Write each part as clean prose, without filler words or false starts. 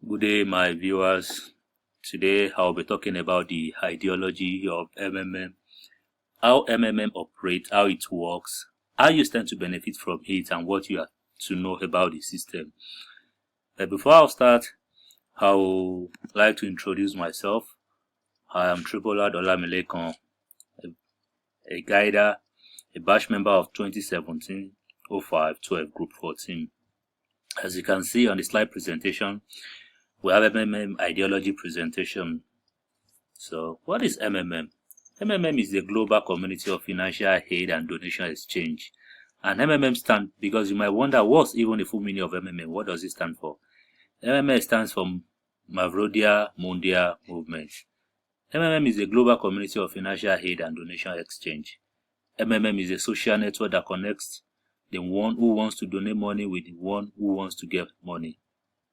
Good day, my viewers. Today I'll be talking about the ideology of MMM, how MMM operates, how it works, how you stand to benefit from it, and what you have to know about the system. But before I start, I would like to introduce myself. I am Tribola Dolamilekon, a guider, a batch member of 2017-05-12 Group 14. As you can see on the slide presentation, we have MMM ideology presentation. So, what is MMM? MMM is the Global Community of Financial Aid and Donation Exchange. And MMM stands, because you might wonder what's even the full meaning of MMM. What does it stand for? MMM stands for Mavrodia Mondia Movement. MMM is a global community of financial aid and donation exchange. MMM is a social network that connects the one who wants to donate money with the one who wants to get money.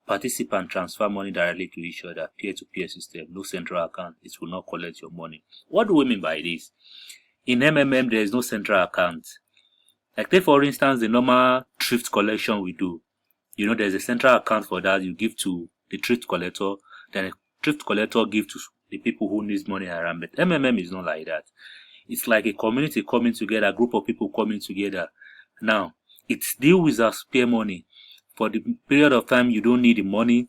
Participants transfer money directly to each other, peer-to-peer system, no central account. It will not collect your money. What do we mean by this? In MMM, there is no central account. Like, take for instance, the normal thrift collection we do. There's a central account for that. You give to the thrift collector, then the thrift collector give to the people who need money around. But MMM is not like that. It's like a community coming together, a group of people coming together. Now, it deals with as peer money. For the period of time you don't need the money,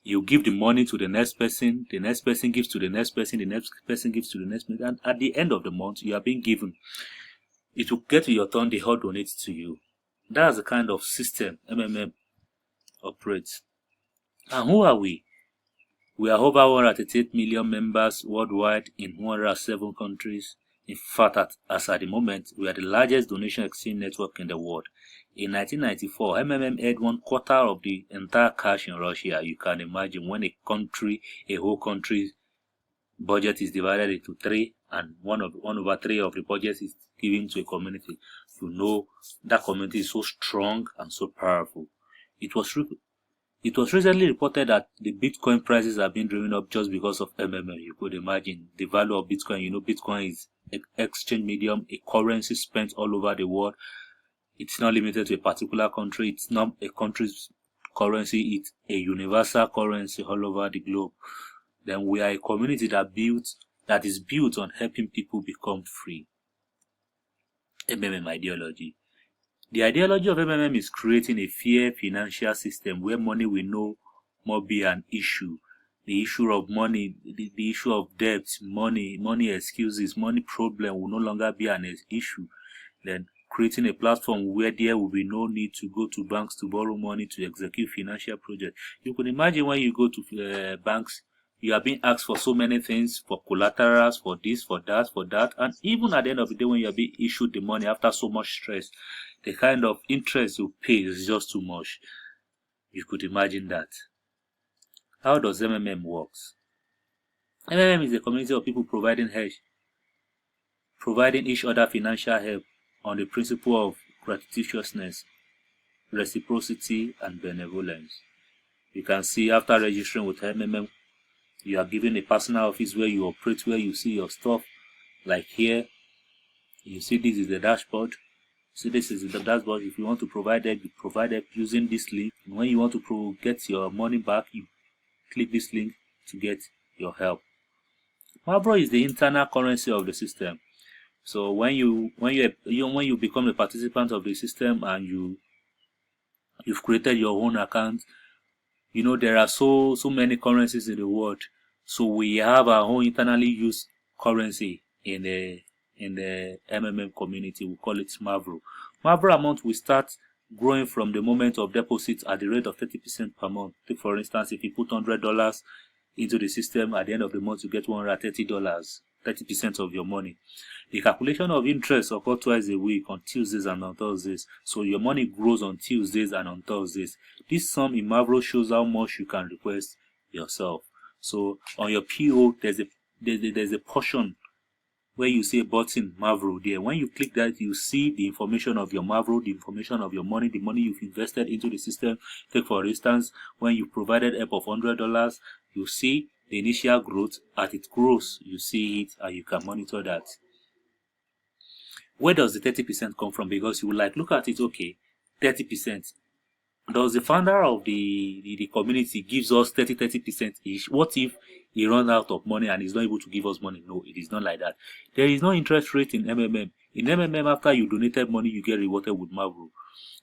you give the money to the next person gives to the next person, the next person gives to the next person, and at the end of the month, you are being given. It will get to your turn, they all donate to you. That's the kind of system MMM operates. And who are we? We are over 138 million members worldwide in 107 countries. In fact, as at the moment, we are the largest donation exchange network in the world. In 1994, MMM had 1/4 of the entire cash in Russia. You can imagine when a whole country's budget is divided into three, and 1/3 of the budget is given to a community. That community is so strong and so powerful. It was recently reported that the Bitcoin prices have been driven up just because of MMM. You could imagine the value of Bitcoin. Bitcoin is an exchange medium, a currency spent all over the world. It's not limited to a particular country. It's not a country's currency. It's a universal currency all over the globe. Then we are a community that is built on helping people become free. MMM ideology. The ideology of MMM is creating a fair financial system where money will no more be an issue. The issue of money, the issue of debt, money excuses, money problem will no longer be an issue. Then creating a platform where there will be no need to go to banks to borrow money to execute financial projects. You can imagine when you go to banks, you are being asked for so many things, for collaterals, for this, for that, and even at the end of the day when you are being issued the money after so much stress, the kind of interest you pay is just too much. You could imagine that. How does MMM work? MMM is a community of people providing each other financial help on the principle of gratuitousness, reciprocity, and benevolence. You can see after registering with MMM, you are given a personal office where you operate, where you see your stuff. Like here, you see this is the dashboard. So this is the dashboard. If you want to provide help, you provide help using this link. And when you want to get your money back, you click this link to get your help. Mavro is the internal currency of the system. So when you become a participant of the system and you've created your own account, there are so many currencies in the world. So we have our own internally used currency in the MMM community. We call it Mavro. Mavro amount will start growing from the moment of deposit at the rate of 30% per month. Take for instance, if you put $100 into the system, at the end of the month you get $130, 30% of your money. The calculation of interest occurs twice a week, on Tuesdays and on Thursdays. So your money grows on Tuesdays and on Thursdays. This sum in Mavro shows how much you can request yourself. So on your PO, there's a portion where you see a button Mavro there. When you click that, you see the information of your Mavro, the information of your money, the money you've invested into the system. Take for instance, when you provided help of $100, you see the initial growth. As it grows, you see it and you can monitor that. Where does the 30% come from? Because you will look at it, okay, 30%. does the founder of the community gives us 30% each? What if he runs out of money and is not able to give us money? No, it is not like that. There is no interest rate in MMM. In MMM, after you donated money, you get rewarded with Mavro.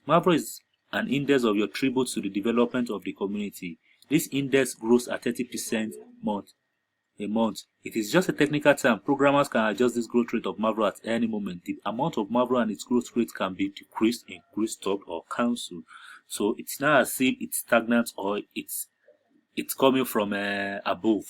Mavro is an index of your tribute to the development of the community. This index grows at 30% a month. It is just a technical term. Programmers can adjust this growth rate of Mavro at any moment. The amount of Mavro and its growth rate can be decreased, increased, stopped, or cancelled. So it's not as if it's stagnant or it's coming from above.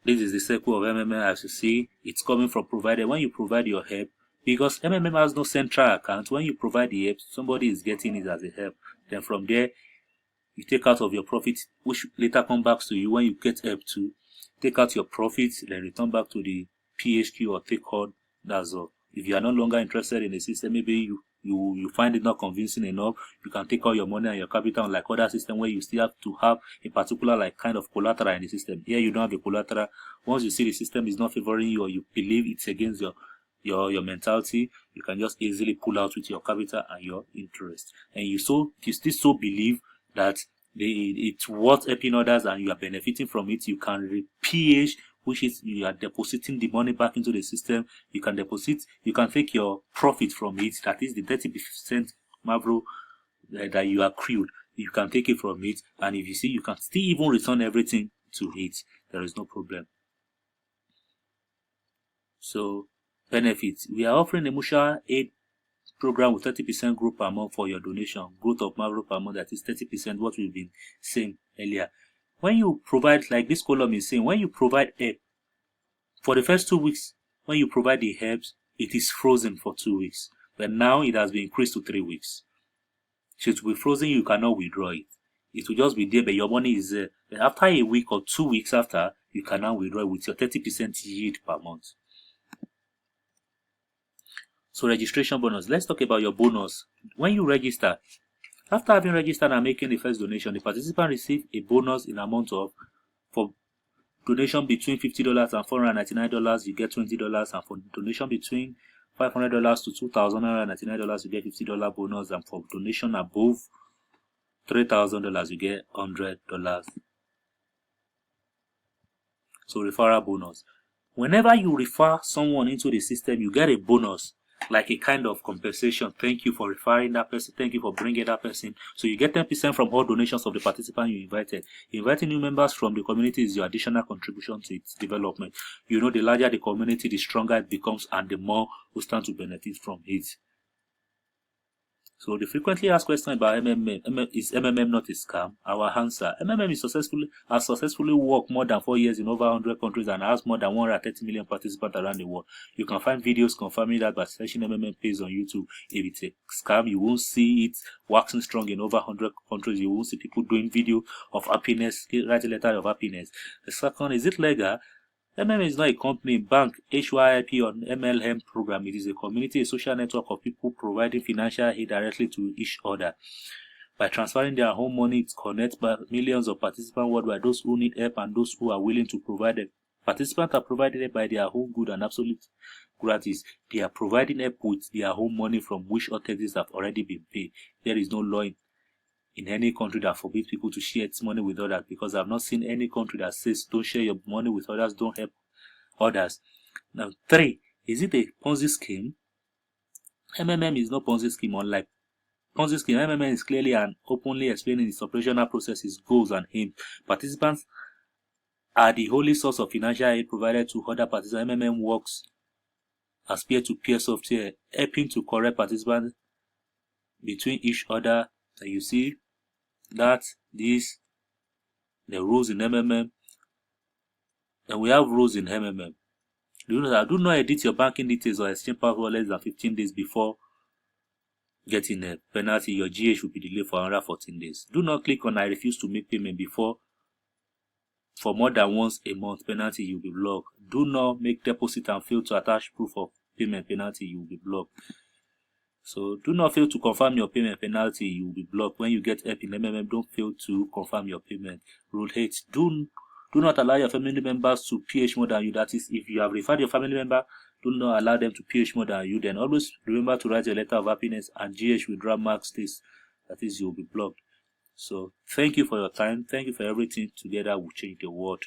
This is the circle of MMM as you see. It's coming from provided. When you provide your help, because MMM has no central account, when you provide the help, somebody is getting it as a help. Then from there, you take out of your profit, which later come back to you when you get help to take out your profits, then return back to the PHQ or take on. That's all. If you are no longer interested in the system, maybe you find it not convincing enough, you can take out your money and your capital, like other system where you still have to have a particular like kind of collateral in the system. Here you don't have a collateral. Once you see the system is not favoring you or you believe it's against your mentality, you can just easily pull out with your capital and your interest. And you still so believe that it's worth helping others and you are benefiting from it, you can PH, which is you are depositing the money back into the system. You can take your profit from it, that is the 30% Mavro that you accrued. You can take it from it, and if you see, you can still even return everything to it. There is no problem. So, benefits. We are offering a mutual aid program with 30% growth per month for your donation. Growth of Mavro per month, that is 30%, what we've been saying earlier. When you provide, like this column is saying, when you provide help, for the first 2 weeks, when you provide the helps, it is frozen for 2 weeks. But now it has been increased to 3 weeks. So it will be frozen, you cannot withdraw it. It will just be there, but your money is there. But after a week or 2 weeks after, you can now withdraw with your 30% yield per month. So registration bonus. Let's talk about your bonus. When you register, after having registered and making the first donation, the participant receives a bonus in amount of, for donation between $50 and $499, you get $20, and for donation between $500 to $2,999, you get $50 bonus, and for donation above $3,000, you get $100. So referral bonus. Whenever you refer someone into the system, you get a bonus, like a kind of compensation. Thank you for referring that person. Thank you for bringing that person. So you get 10% from all donations of the participant you invited. Inviting new members from the community is your additional contribution to its development. You know, the larger the community, the stronger it becomes, and the more we stand to benefit from it. So the frequently asked question about MMM, is MMM not a scam? Our answer: MMM has successfully worked more than 4 years in over 100 countries and has more than 130 million participants around the world. You can find videos confirming that by searching MMM page on YouTube. If it's a scam, you won't see it waxing strong in over 100 countries. You won't see people doing video of happiness, write a letter of happiness. The second, is it legal? MMM is not a company, bank, HYIP, or MLM program. It is a community, a social network of people providing financial aid directly to each other. By transferring their own money, it connects by millions of participants worldwide, those who need help and those who are willing to provide it. Participants are provided it by their own good and absolute gratis. They are providing help with their own money from which authorities have already been paid. There is no law in any country that forbids people to share its money with others, because I've not seen any country that says don't share your money with others, don't help others. Now, 3, is it a Ponzi scheme? MMM is not Ponzi scheme. Unlike Ponzi scheme, MMM is clearly and openly explaining its operational processes, goals, and aims. Participants are the only source of financial aid provided to other participants. MMM works as peer-to-peer software, helping to correct participants between each other. And you see that the rules in MMM, and we have rules in MMM. Do not edit your banking details or exchange password less than 15 days before getting a penalty. Your GH will be delayed for another 14 days. Do not click on I refuse to make payment for more than once a month. Penalty, you will be blocked. Do not make deposit and fail to attach proof of payment. Penalty, you will be blocked. So do not fail to confirm your payment. Penalty, you will be blocked. When you get help in MMM, don't fail to confirm your payment. Rule 8. Do not allow your family members to PH more than you. That is, if you have referred your family member, do not allow them to PH more than you. Then always remember to write a letter of happiness, and GH withdrawal marks this that is, you'll be blocked. So thank you for your time. Thank you for everything. Together we change the world.